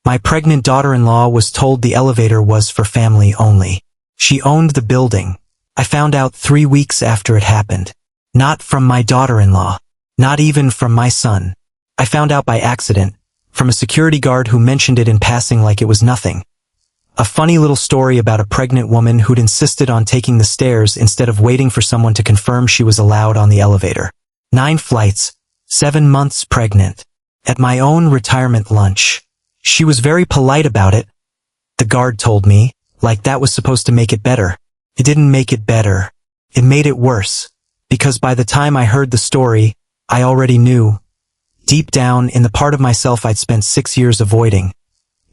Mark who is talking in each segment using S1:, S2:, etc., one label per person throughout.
S1: My pregnant daughter-in-law was told the elevator was for family only. She owned the building. I found out 3 weeks after it happened. Not from my daughter-in-law. Not even from my son. I found out by accident, from a security guard who mentioned it in passing like it was nothing. A funny little story about a pregnant woman who'd insisted on taking the stairs instead of waiting for someone to confirm she was allowed on the elevator. 9 flights, 7 months pregnant. At my own retirement lunch. She was very polite about it. The guard told me, like that was supposed to make it better. It didn't make it better. It made it worse. Because by the time I heard the story, I already knew, deep down in the part of myself I'd spent 6 years avoiding,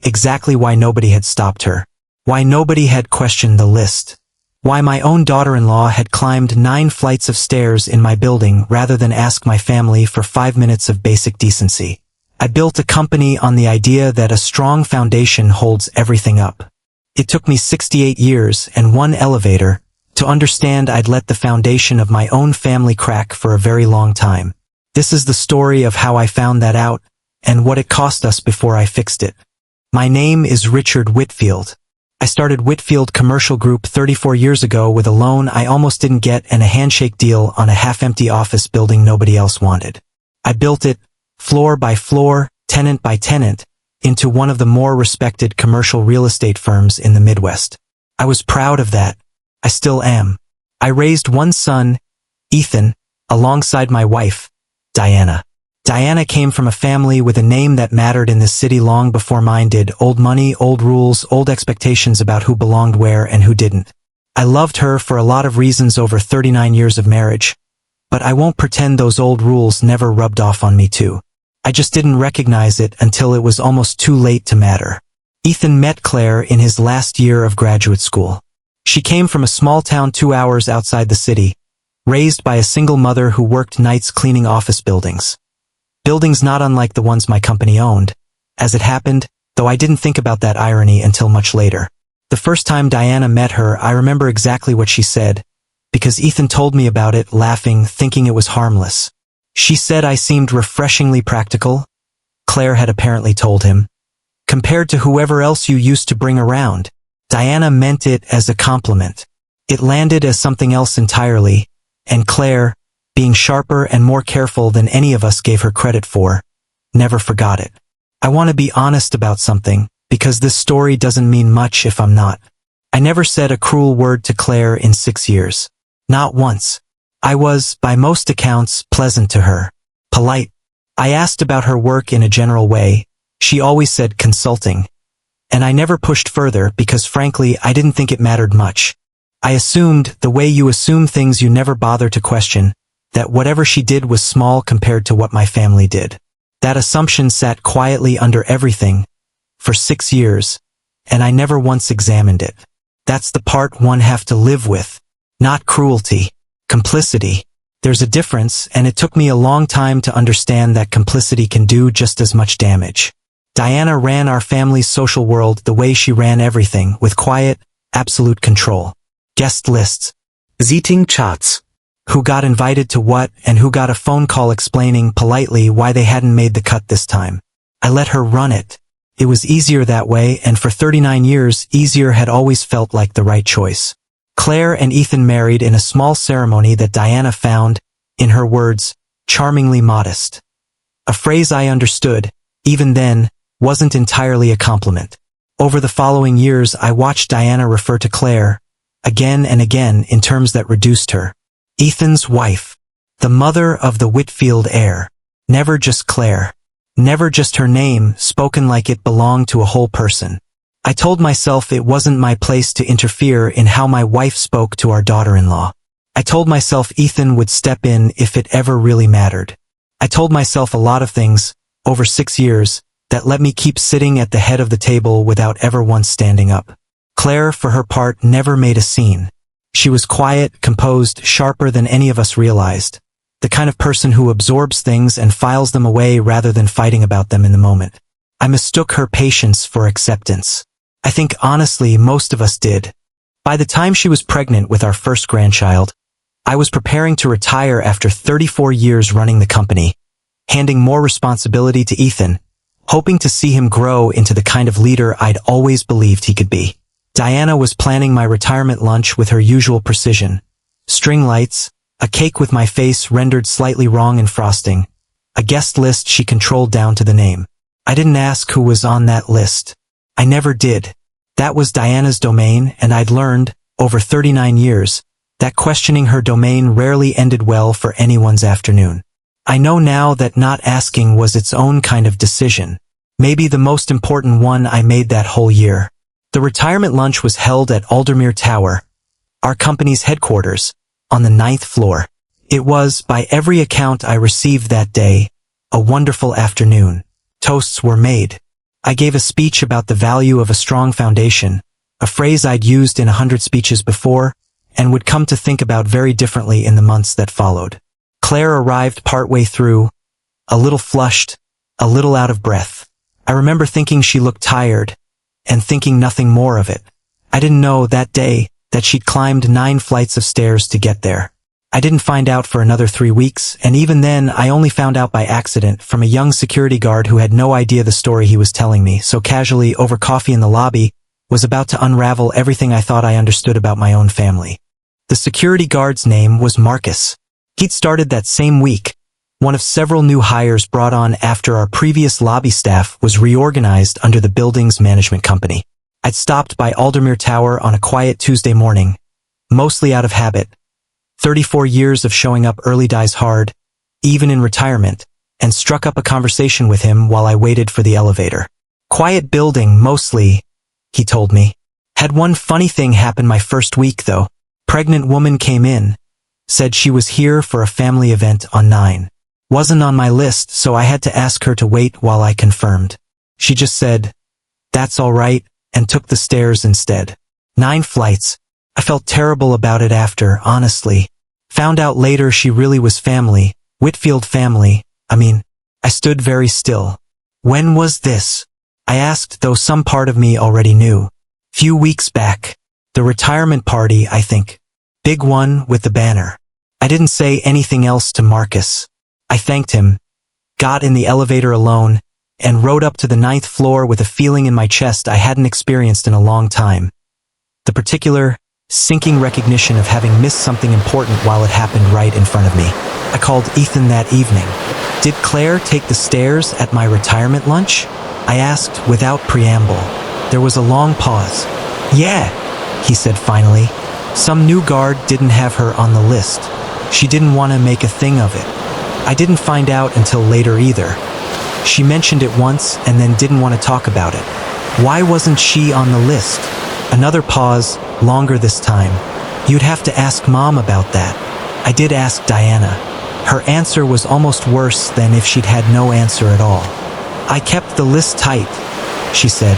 S1: exactly why nobody had stopped her. Why nobody had questioned the list. Why my own daughter-in-law had climbed 9 flights of stairs in my building rather than ask my family for 5 minutes of basic decency. I built a company on the idea that a strong foundation holds everything up. It took me 68 years and 1 elevator to understand I'd let the foundation of my own family crack for a very long time. This is the story of how I found that out and what it cost us before I fixed it. My name is Richard Whitfield. I started Whitfield Commercial Group 34 years ago with a loan I almost didn't get and a handshake deal on a half-empty office building nobody else wanted. I built it, floor by floor, tenant by tenant, into one of the more respected commercial real estate firms in the Midwest. I was proud of that. I still am. I raised 1 son, Ethan, alongside my wife, Diana. Diana came from a family with a name that mattered in this city long before mine did. Old money, old rules, old expectations about who belonged where and who didn't. I loved her for a lot of reasons over 39 years of marriage, but I won't pretend those old rules never rubbed off on me too. I just didn't recognize it until it was almost too late to matter. Ethan met Claire in his last year of graduate school. She came from a small town 2 hours outside the city, raised by a single mother who worked nights cleaning office buildings. Buildings not unlike the ones my company owned. As it happened, though I didn't think about that irony until much later. The first time Diana met her, I remember exactly what she said, because Ethan told me about it, laughing, thinking it was harmless. She said I seemed refreshingly practical, Claire had apparently told him, compared to whoever else you used to bring around. Diana meant it as a compliment. It landed as something else entirely, and Claire, being sharper and more careful than any of us gave her credit for, never forgot it. I want to be honest about something, because this story doesn't mean much if I'm not. I never said a cruel word to Claire in 6 years. Not once. I was, by most accounts, pleasant to her. Polite. I asked about her work in a general way. She always said consulting. And I never pushed further because frankly I didn't think it mattered much. I assumed, the way you assume things you never bother to question, that whatever she did was small compared to what my family did. That assumption sat quietly under everything, for 6 years, and I never once examined it. That's the part one have to live with. Not cruelty. Complicity. There's a difference, and it took me a long time to understand that complicity can do just as much damage. Diana ran our family's social world the way she ran everything, with quiet, absolute control. Guest lists. Seating charts. Who got invited to what and who got a phone call explaining politely why they hadn't made the cut this time. I let her run it. It was easier that way, and for 39 years, easier had always felt like the right choice. Claire and Ethan married in a small ceremony that Diana found, in her words, charmingly modest. A phrase I understood, even then, wasn't entirely a compliment. Over the following years I watched Diana refer to Claire, again and again in terms that reduced her. Ethan's wife. The mother of the Whitfield heir. Never just Claire. Never just her name, spoken like it belonged to a whole person. I told myself it wasn't my place to interfere in how my wife spoke to our daughter-in-law. I told myself Ethan would step in if it ever really mattered. I told myself a lot of things, over 6 years, that let me keep sitting at the head of the table without ever once standing up. Claire, for her part, never made a scene. She was quiet, composed, sharper than any of us realized. The kind of person who absorbs things and files them away rather than fighting about them in the moment. I mistook her patience for acceptance. I think honestly most of us did. By the time she was pregnant with our first grandchild, I was preparing to retire after 34 years running the company, handing more responsibility to Ethan, hoping to see him grow into the kind of leader I'd always believed he could be. Diana was planning my retirement lunch with her usual precision. String lights, a cake with my face rendered slightly wrong in frosting, a guest list she controlled down to the name. I didn't ask who was on that list. I never did. That was Diana's domain, and I'd learned, over 39 years, that questioning her domain rarely ended well for anyone's afternoon. I know now that not asking was its own kind of decision, maybe the most important one I made that whole year. The retirement lunch was held at Aldermere Tower, our company's headquarters, on the 9th floor. It was, by every account I received that day, a wonderful afternoon. Toasts were made. I gave a speech about the value of a strong foundation, a phrase I'd used in 100 speeches before, and would come to think about very differently in the months that followed. Claire arrived partway through, a little flushed, a little out of breath. I remember thinking she looked tired, and thinking nothing more of it. I didn't know that day that she'd climbed 9 flights of stairs to get there. I didn't find out for another 3 weeks, and even then I only found out by accident from a young security guard who had no idea the story he was telling me, so casually over coffee in the lobby, was about to unravel everything I thought I understood about my own family. The security guard's name was Marcus. He'd started that same week, one of several new hires brought on after our previous lobby staff was reorganized under the building's management company. I'd stopped by Aldermere Tower on a quiet Tuesday morning, mostly out of habit. 34 years of showing up early dies hard, even in retirement, and struck up a conversation with him while I waited for the elevator. Quiet building, mostly, he told me. Had one funny thing happen my first week, though. Pregnant woman came in, said she was here for a family event on 9. Wasn't on my list, so I had to ask her to wait while I confirmed. She just said, "That's all right," and took the stairs instead. 9 flights. I felt terrible about it after, honestly. Found out later she really was family, Whitfield family. I stood very still. When was this? I asked, though some part of me already knew. Few weeks back. The retirement party, I think. Big one with the banner. I didn't say anything else to Marcus. I thanked him, got in the elevator alone, and rode up to the 9th floor with a feeling in my chest I hadn't experienced in a long time. The particular, sinking recognition of having missed something important while it happened right in front of me. I called Ethan that evening. Did Claire take the stairs at my retirement lunch? I asked without preamble. There was a long pause. Yeah, he said finally. Some new guard didn't have her on the list. She didn't want to make a thing of it. I didn't find out until later either. She mentioned it once and then didn't want to talk about it. Why wasn't she on the list? Another pause, longer this time. You'd have to ask Mom about that. I did ask Diana. Her answer was almost worse than if she'd had no answer at all. I kept the list tight, she said,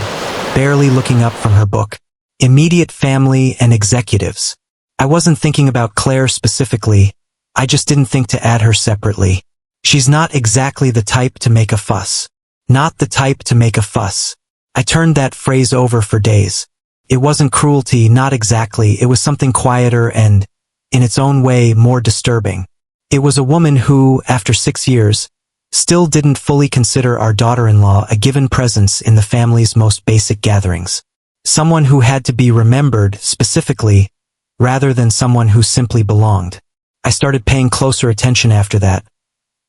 S1: barely looking up from her book. Immediate family and executives. I wasn't thinking about Claire specifically. I just didn't think to add her separately. She's not exactly the type to make a fuss. Not the type to make a fuss. I turned that phrase over for days. It wasn't cruelty, not exactly. It was something quieter and, in its own way, more disturbing. It was a woman who, after 6 years, still didn't fully consider our daughter-in-law a given presence in the family's most basic gatherings. Someone who had to be remembered specifically, rather than someone who simply belonged. I started paying closer attention after that.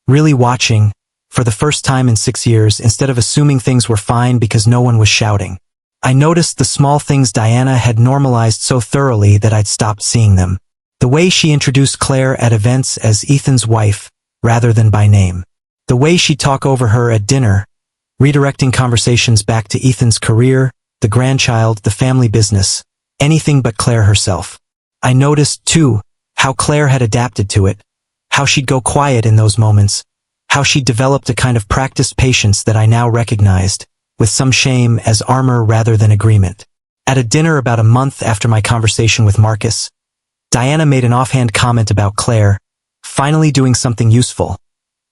S1: Really watching, for the first time in 6 years, instead of assuming things were fine because no one was shouting. I noticed the small things Diana had normalized so thoroughly that I'd stopped seeing them. The way she introduced Claire at events as Ethan's wife, rather than by name. The way she'd talk over her at dinner, redirecting conversations back to Ethan's career, the grandchild, the family business, anything but Claire herself. I noticed, too, how Claire had adapted to it, how she'd go quiet in those moments, how she'd developed a kind of practiced patience that I now recognized, with some shame as armor rather than agreement. At a dinner about a month after my conversation with Marcus, Diana made an offhand comment about Claire, finally doing something useful,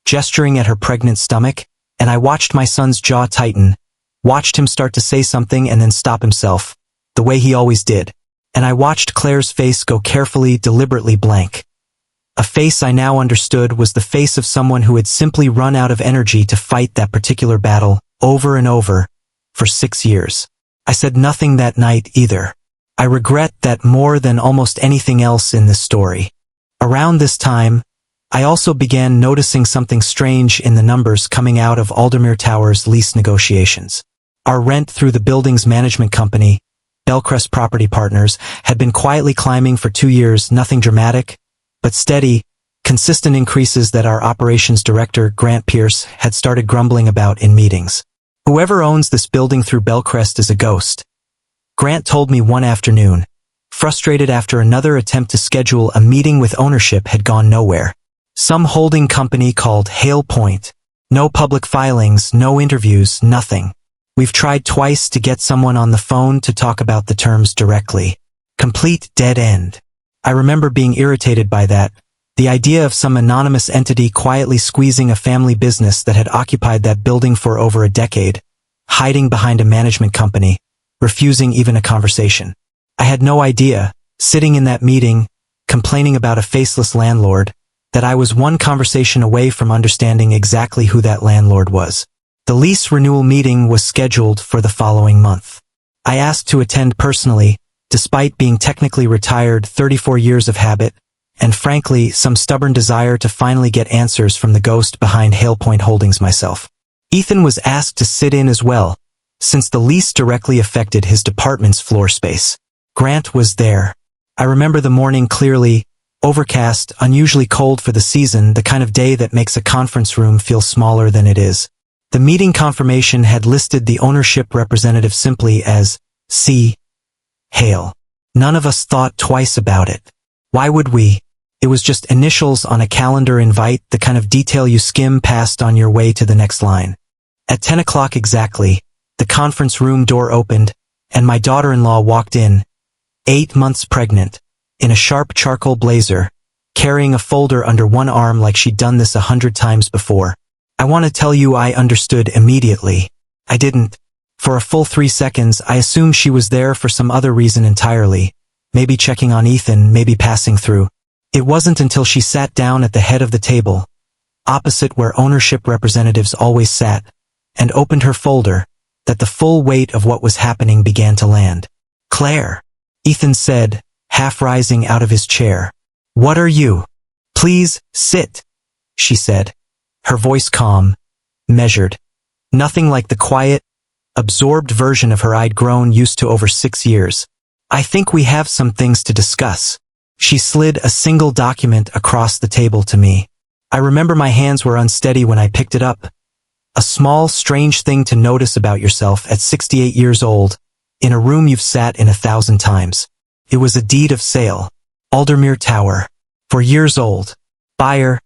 S1: gesturing at her pregnant stomach, and I watched my son's jaw tighten, watched him start to say something and then stop himself, the way he always did, and I watched Claire's face go carefully, deliberately blank. A face I now understood was the face of someone who had simply run out of energy to fight that particular battle over and over, for 6 years. I said nothing that night either. I regret that more than almost anything else in this story. Around this time, I also began noticing something strange in the numbers coming out of Aldermere Tower's lease negotiations. Our rent through the building's management company, Bellcrest Property Partners, had been quietly climbing for 2 years, nothing dramatic, but steady, consistent increases that our operations director, Grant Pierce, had started grumbling about in meetings. Whoever owns this building through Bellcrest is a ghost, Grant told me one afternoon, frustrated after another attempt to schedule a meeting with ownership had gone nowhere. Some holding company called Hale Point. No public filings, no interviews, nothing. We've tried twice to get someone on the phone to talk about the terms directly. Complete dead end. I remember being irritated by that. The idea of some anonymous entity quietly squeezing a family business that had occupied that building for over a decade, hiding behind a management company, refusing even a conversation. I had no idea, sitting in that meeting, complaining about a faceless landlord, that I was one conversation away from understanding exactly who that landlord was. The lease renewal meeting was scheduled for the following month. I asked to attend personally, despite being technically retired, 34 years of habit, and frankly, some stubborn desire to finally get answers from the ghost behind Hale Point Holdings myself. Ethan was asked to sit in as well, since the lease directly affected his department's floor space. Grant was there. I remember the morning clearly, overcast, unusually cold for the season, the kind of day that makes a conference room feel smaller than it is. The meeting confirmation had listed the ownership representative simply as C. Hale. None of us thought twice about it. Why would we? It was just initials on a calendar invite, the kind of detail you skim past on your way to the next line. At 10 o'clock exactly, the conference room door opened, and my daughter-in-law walked in, 8 months pregnant, in a sharp charcoal blazer, carrying a folder under one arm like she'd done this 100 times before. I want to tell you I understood immediately. I didn't. For a full 3 seconds, I assumed she was there for some other reason entirely, maybe checking on Ethan, maybe passing through. It wasn't until she sat down at the head of the table, opposite where ownership representatives always sat, and opened her folder, that the full weight of what was happening began to land. "Claire," Ethan said, half rising out of his chair. "What are you?" "Please, sit," she said, her voice calm, measured. Nothing like the quiet, absorbed version of her I'd grown used to over 6 years. "I think we have some things to discuss." She slid a single document across the table to me. I remember my hands were unsteady when I picked it up. A small, strange thing to notice about yourself at 68 years old, in a room you've sat in 1,000 times. It was a deed of sale. Aldermere Tower. 4 years old. Buyer,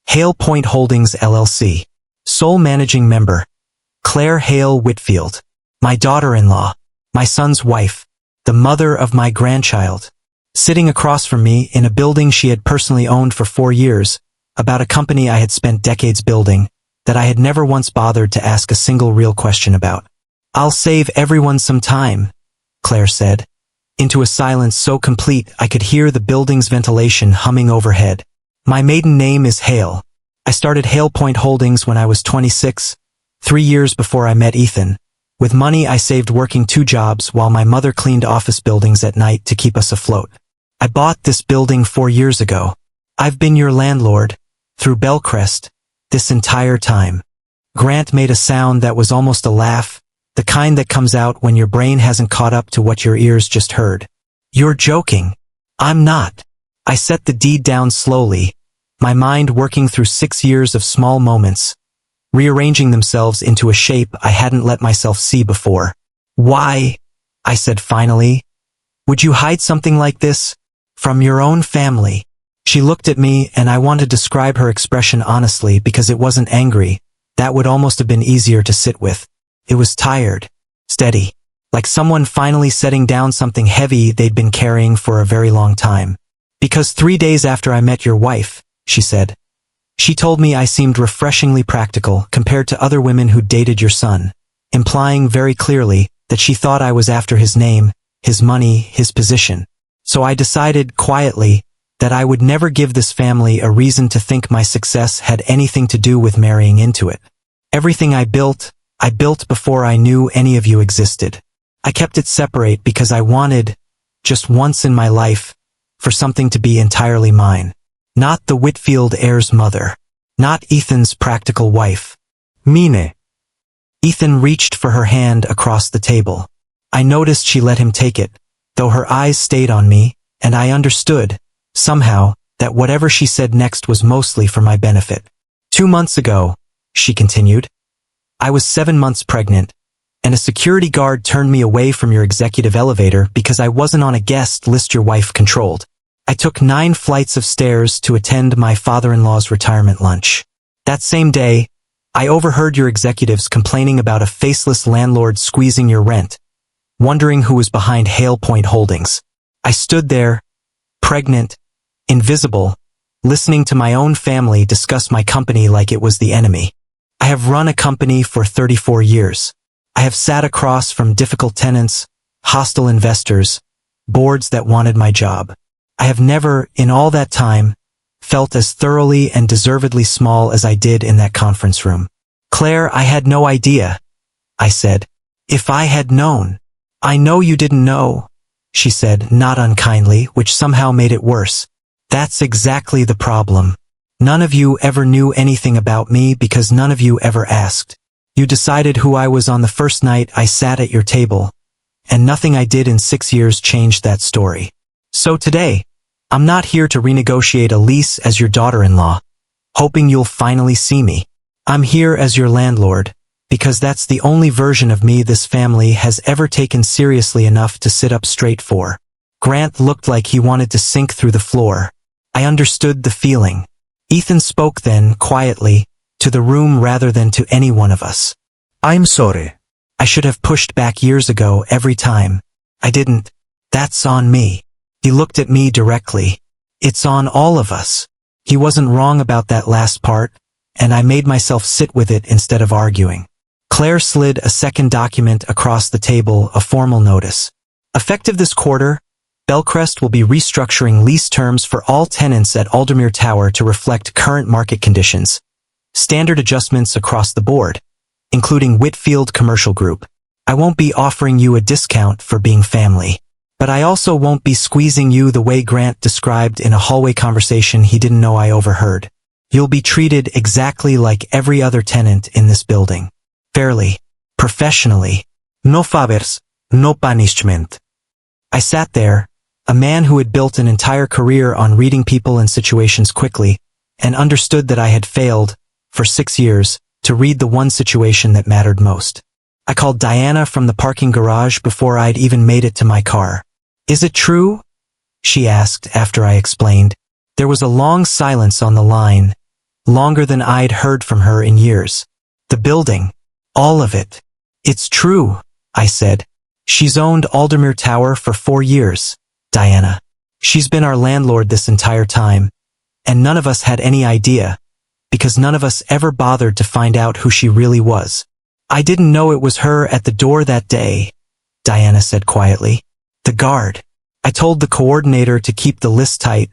S1: Hale Point Holdings LLC. Sole managing member, Claire Hale Whitfield. My daughter-in-law. My son's wife. The mother of my grandchild. Sitting across from me in a building she had personally owned for 4 years, about a company I had spent decades building, that I had never once bothered to ask a single real question about. "I'll save everyone some time," Claire said, into a silence so complete I could hear the building's ventilation humming overhead. "My maiden name is Hale. I started Hale Point Holdings when I was 26, 3 years before I met Ethan. With money I saved working 2 jobs while my mother cleaned office buildings at night to keep us afloat. I bought this building 4 years ago. I've been your landlord, through Bellcrest, this entire time." Grant made a sound that was almost a laugh, the kind that comes out when your brain hasn't caught up to what your ears just heard. "You're joking." "I'm not." I set the deed down slowly, my mind working through 6 years of small moments, rearranging themselves into a shape I hadn't let myself see before. "Why?" I said finally. "Would you hide something like this? From your own family?" She looked at me and I want to describe her expression honestly because it wasn't angry. That would almost have been easier to sit with. It was tired, steady, like someone finally setting down something heavy they'd been carrying for a very long time. "Because 3 days after I met your wife," she said, "she told me I seemed refreshingly practical compared to other women who dated your son," implying very clearly that she thought I was after his name, his money, his position. So I decided, quietly, that I would never give this family a reason to think my success had anything to do with marrying into it. Everything I built, I built before I knew any of you existed. I kept it separate because I wanted, just once in my life, for something to be entirely mine. Not the Whitfield heir's mother. Not Ethan's practical wife. Mine. Ethan reached for her hand across the table. I noticed she let him take it, though her eyes stayed on me, and I understood, somehow, that whatever she said next was mostly for my benefit. 2 months ago, she continued, I was 7 months pregnant, and a security guard turned me away from your executive elevator because I wasn't on a guest list your wife controlled. I took 9 flights of stairs to attend my father-in-law's retirement lunch. That same day, I overheard your executives complaining about a faceless landlord squeezing your rent, wondering who was behind Hale Point Holdings. I stood there, pregnant, invisible, listening to my own family discuss my company like it was the enemy. I have run a company for 34 years. I have sat across from difficult tenants, hostile investors, boards that wanted my job. I have never, in all that time, felt as thoroughly and deservedly small as I did in that conference room. Claire, I had no idea, I said. If I had known. I know you didn't know, she said, not unkindly, which somehow made it worse. That's exactly the problem. None of you ever knew anything about me because none of you ever asked. You decided who I was on the first night I sat at your table, and nothing I did in 6 years changed that story. So today, I'm not here to renegotiate a lease as your daughter-in-law, hoping you'll finally see me. I'm here as your landlord, because that's the only version of me this family has ever taken seriously enough to sit up straight for. Grant looked like he wanted to sink through the floor. I understood the feeling. Ethan spoke then, quietly, to the room rather than to any one of us. I'm sorry. I should have pushed back years ago every time. I didn't. That's on me. He looked at me directly. It's on all of us. He wasn't wrong about that last part, and I made myself sit with it instead of arguing. Claire slid a second document across the table, a formal notice. Effective this quarter, Bellcrest will be restructuring lease terms for all tenants at Aldermere Tower to reflect current market conditions. Standard adjustments across the board, including Whitfield Commercial Group. I won't be offering you a discount for being family. But I also won't be squeezing you the way Grant described in a hallway conversation he didn't know I overheard. You'll be treated exactly like every other tenant in this building. Fairly. Professionally. No favors, no punishment. I sat there, a man who had built an entire career on reading people and situations quickly, and understood that I had failed, for 6 years, to read the one situation that mattered most. I called Diana from the parking garage before I'd even made it to my car. Is it true? She asked after I explained. There was a long silence on the line, longer than I'd heard from her in years. The building. All of it. It's true, I said. She's owned Aldermere Tower for 4 years, Diana. She's been our landlord this entire time, and none of us had any idea, because none of us ever bothered to find out who she really was. I didn't know it was her at the door that day, Diana said quietly. The guard. I told the coordinator to keep the list tight.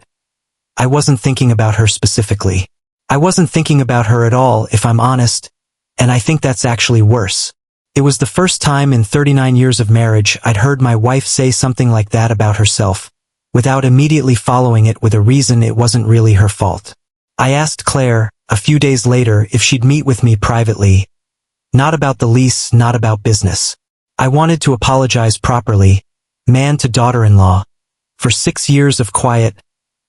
S1: I wasn't thinking about her specifically. I wasn't thinking about her at all, if I'm honest, and I think that's actually worse. It was the first time in 39 years of marriage I'd heard my wife say something like that about herself, without immediately following it with a reason it wasn't really her fault. I asked Claire, a few days later, if she'd meet with me privately. Not about the lease, not about business. I wanted to apologize properly, man to daughter-in-law, for 6 years of quiet,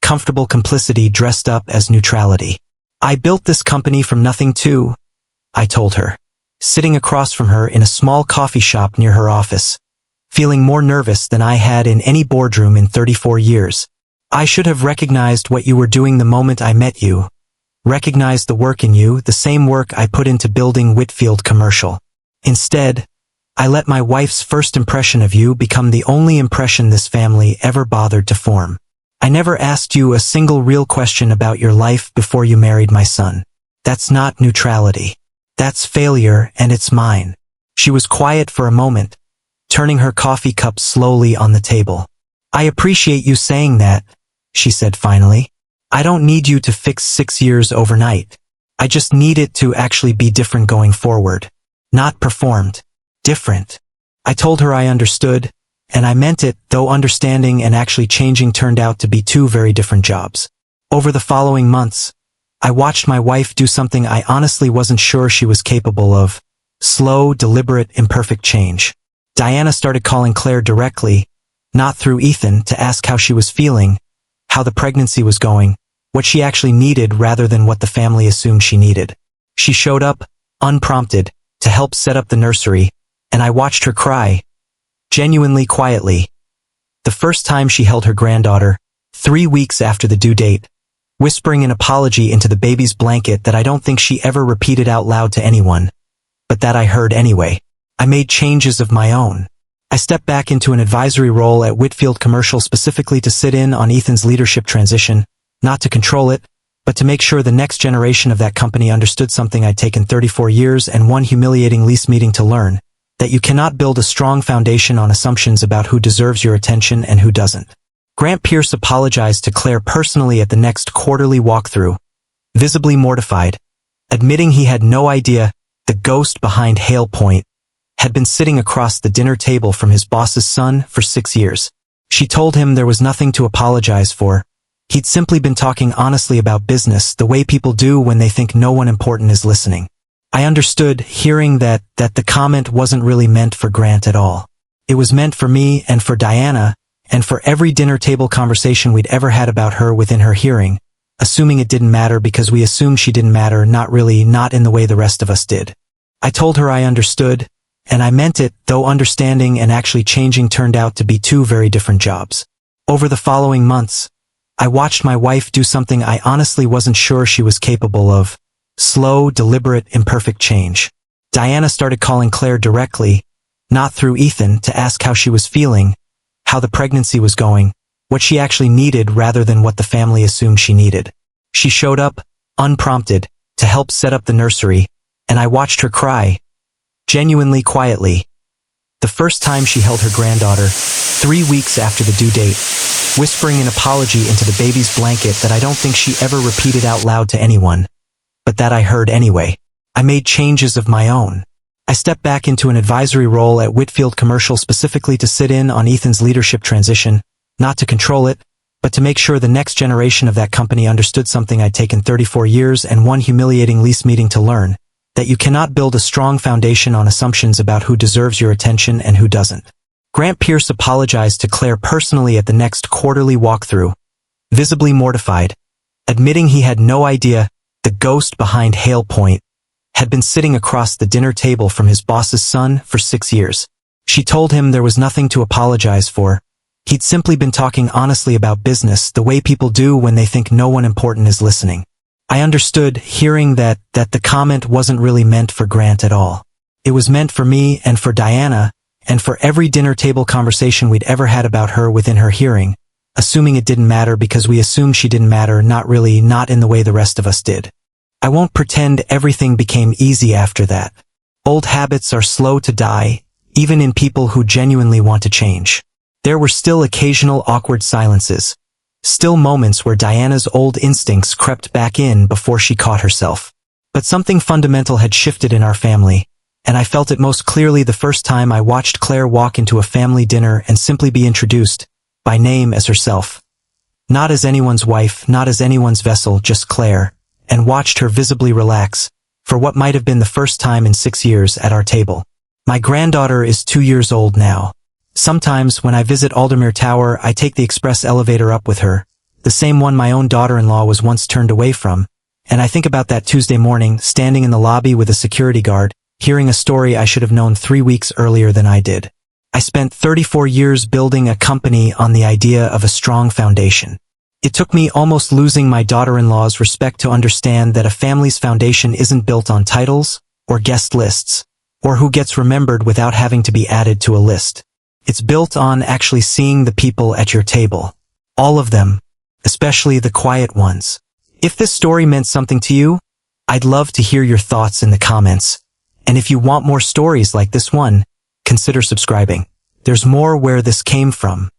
S1: comfortable complicity dressed up as neutrality. I built this company from nothing too, I told her, sitting across from her in a small coffee shop near her office, feeling more nervous than I had in any boardroom in 34 years. I should have recognized what you were doing the moment I met you, recognized the work in you, the same work I put into building Whitfield Commercial. Instead, I let my wife's first impression of you become the only impression this family ever bothered to form. I never asked you a single real question about your life before you married my son. That's not neutrality. That's failure, and it's mine. She was quiet for a moment, turning her coffee cup slowly on the table. I appreciate you saying that, she said finally. I don't need you to fix 6 years overnight. I just need it to actually be different going forward. not performed. Different. I told her I understood, and I meant it, though understanding and actually changing turned out to be two very different jobs. Over the following months, I watched my wife do something I honestly wasn't sure she was capable of. Slow, deliberate, imperfect change. Diana started calling Claire directly, not through Ethan, to ask how she was feeling, how the pregnancy was going, what she actually needed rather than what the family assumed she needed. She showed up, unprompted, to help set up the nursery, and I watched her cry, genuinely quietly. The first time she held her granddaughter, 3 weeks after the due date, whispering an apology into the baby's blanket that I don't think she ever repeated out loud to anyone, but that I heard anyway. I made changes of my own. I stepped back into an advisory role at Whitfield Commercial specifically to sit in on Ethan's leadership transition, not to control it, but to make sure the next generation of that company understood something I'd taken 34 years and one humiliating lease meeting to learn, that you cannot build a strong foundation on assumptions about who deserves your attention and who doesn't. Grant Pierce apologized to Claire personally at the next quarterly walkthrough, visibly mortified, admitting he had no idea the ghost behind Hale Point had been sitting across the dinner table from his boss's son for 6 years. She told him there was nothing to apologize for. He'd simply been talking honestly about business the way people do when they think no one important is listening. I understood, hearing that the comment wasn't really meant for Grant at all. It was meant for me and for Diana, and for every dinner table conversation we'd ever had about her within her hearing, assuming it didn't matter because we assumed she didn't matter, not really, not in the way the rest of us did. I told her I understood, and I meant it, though understanding and actually changing turned out to be two very different jobs. Over the following months, I watched my wife do something I honestly wasn't sure she was capable of. Slow, deliberate, imperfect change. Diana started calling Claire directly, not through Ethan, to ask how she was feeling, how the pregnancy was going, what she actually needed rather than what the family assumed she needed. She showed up, unprompted, to help set up the nursery, and I watched her cry, genuinely quietly. The first time she held her granddaughter, 3 weeks after the due date, whispering an apology into the baby's blanket that I don't think she ever repeated out loud to anyone, but that I heard anyway. I made changes of my own. I stepped back into an advisory role at Whitfield Commercial specifically to sit in on Ethan's leadership transition, not to control it, but to make sure the next generation of that company understood something I'd taken 34 years and one humiliating lease meeting to learn, that you cannot build a strong foundation on assumptions about who deserves your attention and who doesn't. Grant Pierce apologized to Claire personally at the next quarterly walkthrough, visibly mortified, admitting he had no idea the ghost behind Hale Point had been sitting across the dinner table from his boss's son for 6 years. She told him there was nothing to apologize for. He'd simply been talking honestly about business the way people do when they think no one important is listening. I understood, hearing that the comment wasn't really meant for Grant at all. It was meant for me and for Diana, and for every dinner table conversation we'd ever had about her within her hearing, assuming it didn't matter because we assumed she didn't matter, not really, not in the way the rest of us did. I won't pretend everything became easy after that. Old habits are slow to die, even in people who genuinely want to change. There were still occasional awkward silences, still moments where Diana's old instincts crept back in before she caught herself. But something fundamental had shifted in our family, and I felt it most clearly the first time I watched Claire walk into a family dinner and simply be introduced, by name, as herself. Not as anyone's wife, not as anyone's vessel, just Claire, and watched her visibly relax, for what might have been the first time in 6 years at our table. My granddaughter is 2 years old now. Sometimes, when I visit Aldermere Tower, I take the express elevator up with her, the same one my own daughter-in-law was once turned away from, and I think about that Tuesday morning, standing in the lobby with a security guard, hearing a story I should have known 3 weeks earlier than I did. I spent 34 years building a company on the idea of a strong foundation. It took me almost losing my daughter-in-law's respect to understand that a family's foundation isn't built on titles, or guest lists, or who gets remembered without having to be added to a list. It's built on actually seeing the people at your table. All of them, especially the quiet ones. If this story meant something to you, I'd love to hear your thoughts in the comments. And if you want more stories like this one, consider subscribing. There's more where this came from.